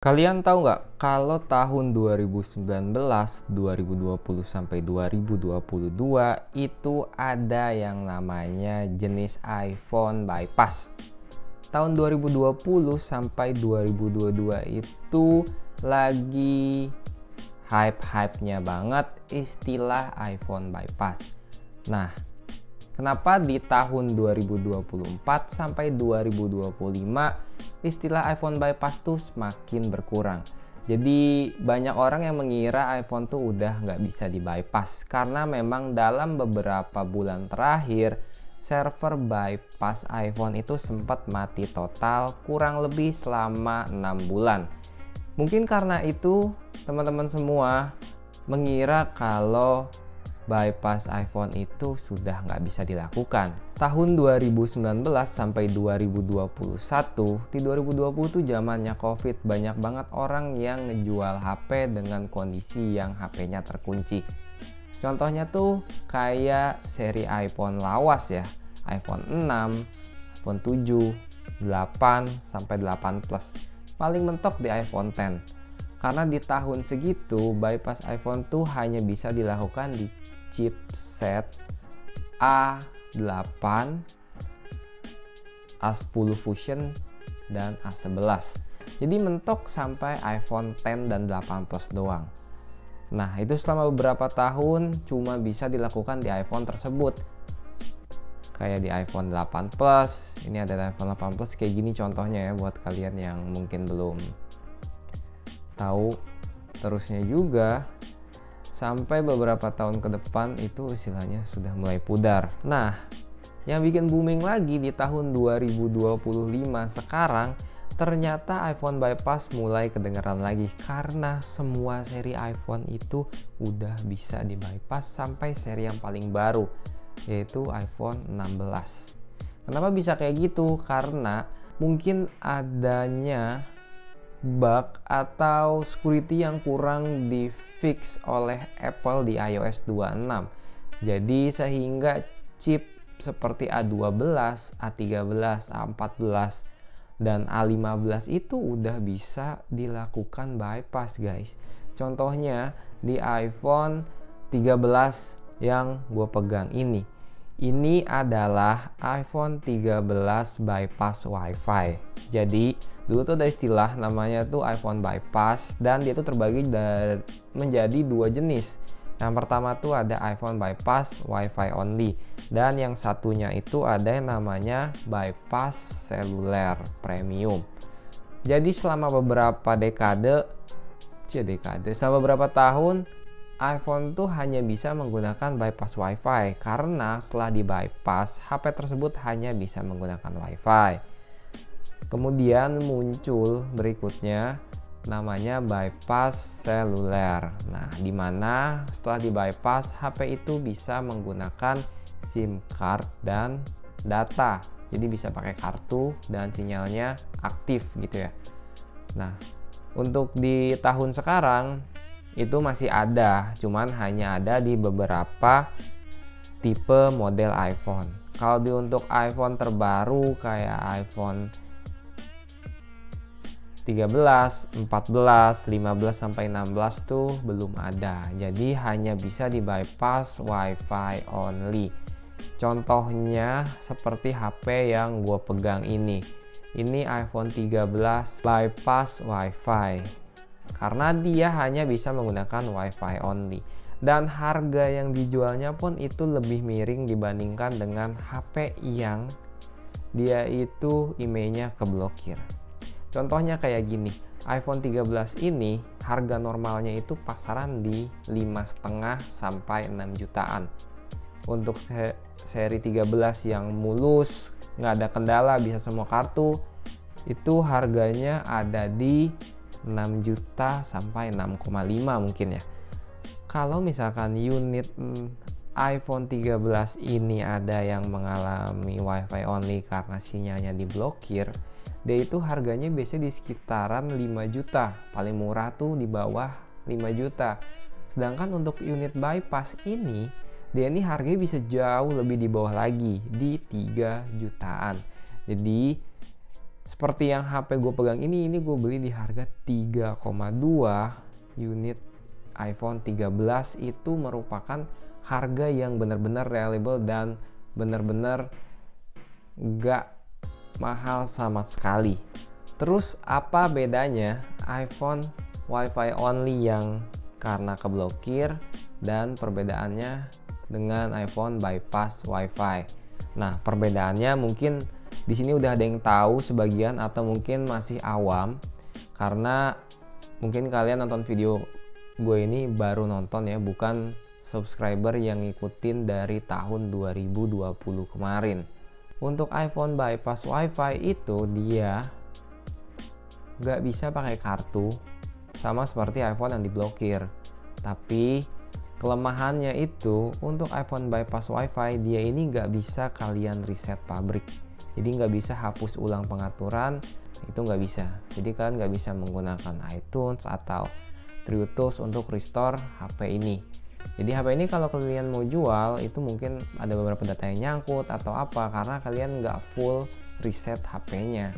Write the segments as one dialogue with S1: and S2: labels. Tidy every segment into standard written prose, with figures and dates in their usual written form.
S1: Kalian tahu nggak kalau tahun 2019, 2020 sampai 2022 itu ada yang namanya jenis iPhone bypass. Tahun 2020 sampai 2022 itu lagi hype-hype-nya banget istilah iPhone bypass. Nah, kenapa di tahun 2024 sampai 2025 istilah iPhone bypass tuh semakin berkurang? Jadi banyak orang yang mengira iPhone tuh udah nggak bisa di bypass karena memang dalam beberapa bulan terakhir server bypass iPhone itu sempat mati total kurang lebih selama 6 bulan. Mungkin karena itu teman-teman semua mengira kalau bypass iPhone itu sudah nggak bisa dilakukan. Tahun 2019 sampai 2021, di 2020 tuh zamannya COVID, banyak banget orang yang ngejual HP dengan kondisi yang HP-nya terkunci. Contohnya tuh kayak seri iPhone lawas ya, iPhone 6, iPhone 7, 8, sampai 8 Plus. Paling mentok di iPhone X. Karena di tahun segitu, bypass iPhone tuh hanya bisa dilakukan di chipset A8, A10 Fusion, dan A11. Jadi mentok sampai iPhone X dan 8 Plus doang. Nah, itu selama beberapa tahun cuma bisa dilakukan di iPhone tersebut. Kayak di iPhone 8 Plus, ini ada iPhone 8 Plus kayak gini contohnya ya buat kalian yang mungkin belum tahu. Terusnya juga sampai beberapa tahun ke depan itu istilahnya sudah mulai pudar. Nah, yang bikin booming lagi di tahun 2025 sekarang, ternyata iPhone bypass mulai kedengeran lagi karena semua seri iPhone itu udah bisa di bypass sampai seri yang paling baru, yaitu iPhone 16. Kenapa bisa kayak gitu? Karena mungkin adanya bug atau security yang kurang di fix oleh Apple di iOS 26. Jadi sehingga chip seperti A12, A13, A14, dan A15 itu udah bisa dilakukan bypass guys. Contohnya di iPhone 13 yang gue pegang ini. Ini adalah iPhone 13 bypass Wi-Fi. Jadi dulu tuh ada istilah namanya tuh iPhone bypass dan dia tuh terbagi menjadi dua jenis. Yang pertama tuh ada iPhone bypass Wi-Fi only dan yang satunya itu ada yang namanya bypass seluler premium. Jadi selama beberapa selama beberapa tahun iPhone tuh hanya bisa menggunakan bypass Wi-Fi karena setelah di bypass HP tersebut hanya bisa menggunakan Wi-Fi. Kemudian muncul berikutnya namanya bypass seluler. Nah, dimana setelah di bypass HP itu bisa menggunakan SIM card dan data. Jadi bisa pakai kartu dan sinyalnya aktif gitu ya. Nah, untuk di tahun sekarang itu masih ada, cuman hanya ada di beberapa tipe model iPhone. Kalau untuk iPhone terbaru kayak iPhone 13, 14, 15 sampai 16 tuh belum ada. Jadi hanya bisa di bypass Wi-Fi only. Contohnya seperti HP yang gue pegang ini. Ini iPhone 13 bypass Wi-Fi. Karena dia hanya bisa menggunakan Wi-Fi only. Dan harga yang dijualnya pun itu lebih miring dibandingkan dengan HP yang dia itu IMEI-nya keblokir. Contohnya kayak gini, iPhone 13 ini harga normalnya itu pasaran di 5,5 sampai 6 jutaan. Untuk seri 13 yang mulus, nggak ada kendala, bisa semua kartu, itu harganya ada di 6 juta sampai 6,5 mungkin ya. Kalau misalkan unit iPhone 13 ini ada yang mengalami Wi-Fi only karena sinyalnya diblokir, dia itu harganya biasanya di sekitaran 5 juta. Paling murah tuh di bawah 5 juta. Sedangkan untuk unit bypass ini, dia ini harganya bisa jauh lebih di bawah lagi, di 3 jutaan. Jadi Seperti yang HP gue pegang ini gue beli di harga 3,2 unit iPhone 13. Itu merupakan harga yang benar-benar reliable dan benar-benar gak mahal sama sekali. Terus apa bedanya iPhone Wi-Fi only yang karena keblokir dan perbedaannya dengan iPhone bypass Wi-Fi? Nah, perbedaannya mungkin di sini udah ada yang tahu sebagian atau mungkin masih awam, karena mungkin kalian nonton video gue ini baru nonton ya, bukan subscriber yang ngikutin dari tahun 2020 kemarin. Untuk iPhone bypass Wi-Fi itu dia gak bisa pakai kartu, sama seperti iPhone yang diblokir. Tapi kelemahannya itu untuk iPhone bypass Wi-Fi dia ini gak bisa kalian reset pabrik. Jadi nggak bisa hapus ulang pengaturan, itu nggak bisa. Jadi kalian nggak bisa menggunakan iTunes atau TrueTools untuk restore HP ini. Jadi HP ini kalau kalian mau jual itu mungkin ada beberapa data yang nyangkut atau apa, karena kalian nggak full reset HP-nya.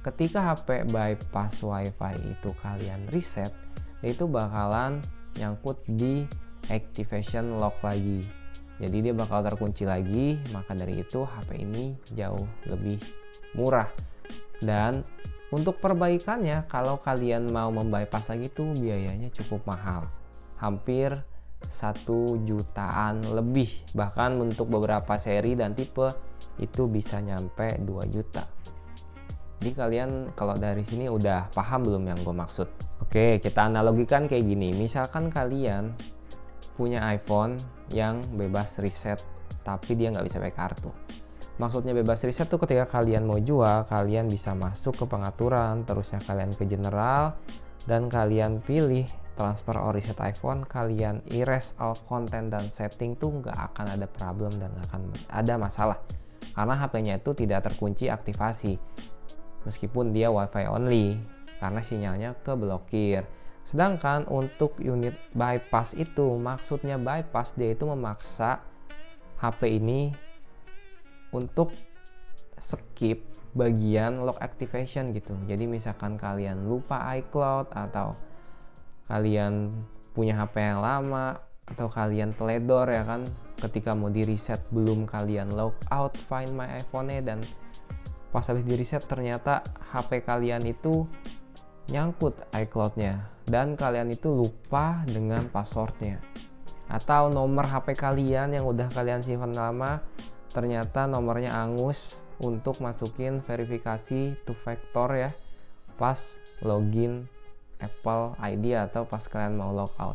S1: Ketika HP bypass Wi-Fi itu kalian reset, itu bakalan nyangkut di activation lock lagi. Jadi dia bakal terkunci lagi, maka dari itu HP ini jauh lebih murah. Dan untuk perbaikannya, kalau kalian mau membypass lagi tuh biayanya cukup mahal. Hampir 1 jutaan lebih. Bahkan untuk beberapa seri dan tipe itu bisa nyampe 2 juta. Jadi kalian kalau dari sini udah paham belum yang gue maksud? Oke, kita analogikan kayak gini. Misalkan kalian punya iPhone yang bebas reset tapi dia nggak bisa pakai kartu. Maksudnya bebas reset tuh ketika kalian mau jual, kalian bisa masuk ke pengaturan, terusnya kalian ke general dan kalian pilih transfer or reset iPhone, kalian erase all content dan setting tuh nggak akan ada problem dan nggak akan ada masalah karena HP-nya itu tidak terkunci aktivasi meskipun dia Wi-Fi only karena sinyalnya keblokir. Sedangkan untuk unit bypass itu, maksudnya bypass dia itu memaksa HP ini untuk skip bagian lock activation gitu. Jadi misalkan kalian lupa iCloud atau kalian punya HP yang lama atau kalian teledor ya kan, ketika mau di reset belum kalian log out Find My iPhone-nya dan pas habis di reset ternyata HP kalian itu nyangkut iCloud-nya dan kalian itu lupa dengan passwordnya, atau nomor HP kalian yang udah kalian simpan lama ternyata nomornya angus untuk masukin verifikasi two factor ya pas login Apple ID atau pas kalian mau logout.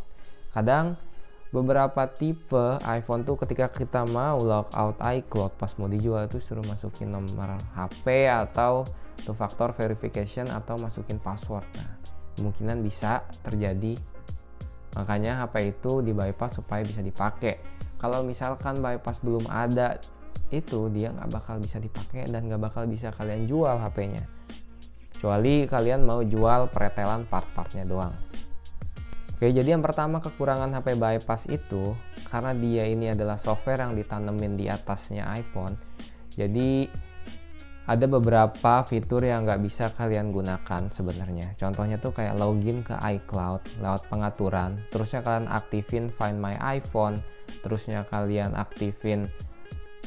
S1: Kadang beberapa tipe iPhone tuh ketika kita mau logout iCloud pas mau dijual itu suruh masukin nomor HP atau two factor verification atau masukin password. Nah, kemungkinan bisa terjadi, makanya HP itu di bypass supaya bisa dipakai. Kalau misalkan bypass belum ada, itu dia nggak bakal bisa dipakai dan nggak bakal bisa kalian jual HP-nya, kecuali kalian mau jual pretelan part-partnya doang. Oke, jadi yang pertama kekurangan HP bypass itu karena dia ini adalah software yang ditanemin di atasnya iPhone. Jadi ada beberapa fitur yang nggak bisa kalian gunakan sebenarnya. Contohnya tuh kayak login ke iCloud lewat pengaturan, terusnya kalian aktifin Find My iPhone, terusnya kalian aktifin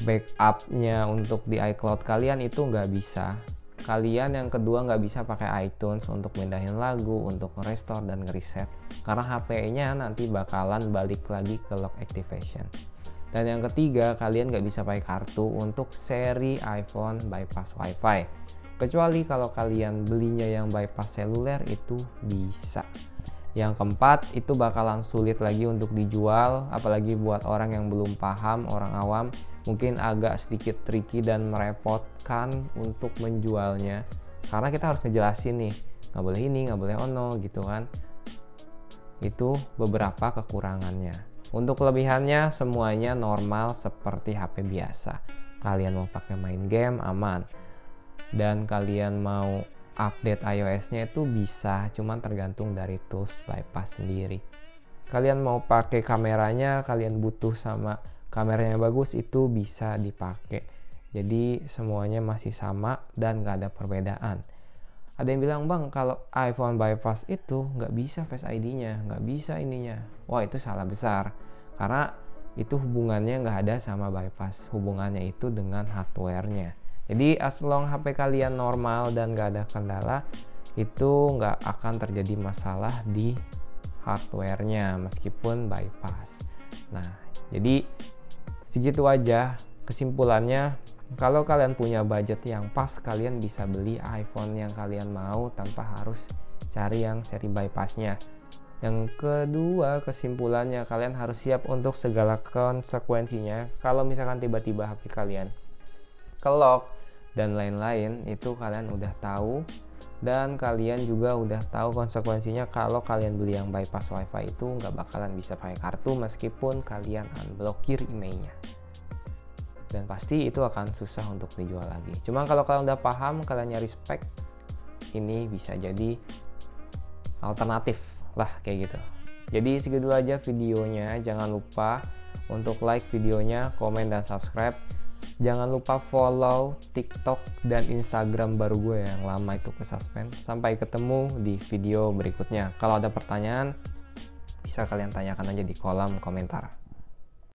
S1: backupnya untuk di iCloud kalian itu nggak bisa. Kalian yang kedua nggak bisa pakai iTunes untuk pindahin lagu, untuk nge-restore dan nge-reset karena HP-nya nanti bakalan balik lagi ke lock activation. Dan yang ketiga, kalian nggak bisa pakai kartu untuk seri iPhone bypass Wi-Fi. Kecuali kalau kalian belinya yang bypass seluler itu bisa. Yang keempat, itu bakalan sulit lagi untuk dijual, apalagi buat orang yang belum paham, orang awam. Mungkin agak sedikit tricky dan merepotkan untuk menjualnya. Karena kita harus ngejelasin nih, nggak boleh ini, nggak boleh ono gitu kan. Itu beberapa kekurangannya. Untuk kelebihannya semuanya normal seperti HP biasa. Kalian mau pakai main game aman. Dan kalian mau update iOS-nya itu bisa, cuman tergantung dari tools bypass sendiri. Kalian mau pakai kameranya, kalian butuh sama kameranya bagus itu bisa dipakai. Jadi semuanya masih sama dan nggak ada perbedaan. Ada yang bilang, bang, kalau iPhone bypass itu nggak bisa Face ID-nya, nggak bisa ininya. Wah, itu salah besar. Karena itu hubungannya nggak ada sama bypass. Hubungannya itu dengan hardware-nya. Jadi as long HP kalian normal dan nggak ada kendala, itu nggak akan terjadi masalah di hardware-nya meskipun bypass. Nah, jadi segitu aja kesimpulannya. Kalau kalian punya budget yang pas, kalian bisa beli iPhone yang kalian mau tanpa harus cari yang seri bypassnya. Yang kedua kesimpulannya, kalian harus siap untuk segala konsekuensinya. Kalau misalkan tiba-tiba HP kalian ke-lock dan lain-lain, itu kalian udah tahu. Dan kalian juga udah tahu konsekuensinya kalau kalian beli yang bypass WiFi itu nggak bakalan bisa pakai kartu meskipun kalian unblokir emailnya. Dan pasti itu akan susah untuk dijual lagi. Cuma kalau kalian udah paham, kalian nyari spek, ini bisa jadi alternatif lah kayak gitu. Jadi segitu aja videonya. Jangan lupa untuk like videonya, komen dan subscribe. Jangan lupa follow TikTok dan Instagram baru gue yang lama itu ke suspend. Sampai ketemu di video berikutnya. Kalau ada pertanyaan, bisa kalian tanyakan aja di kolom komentar.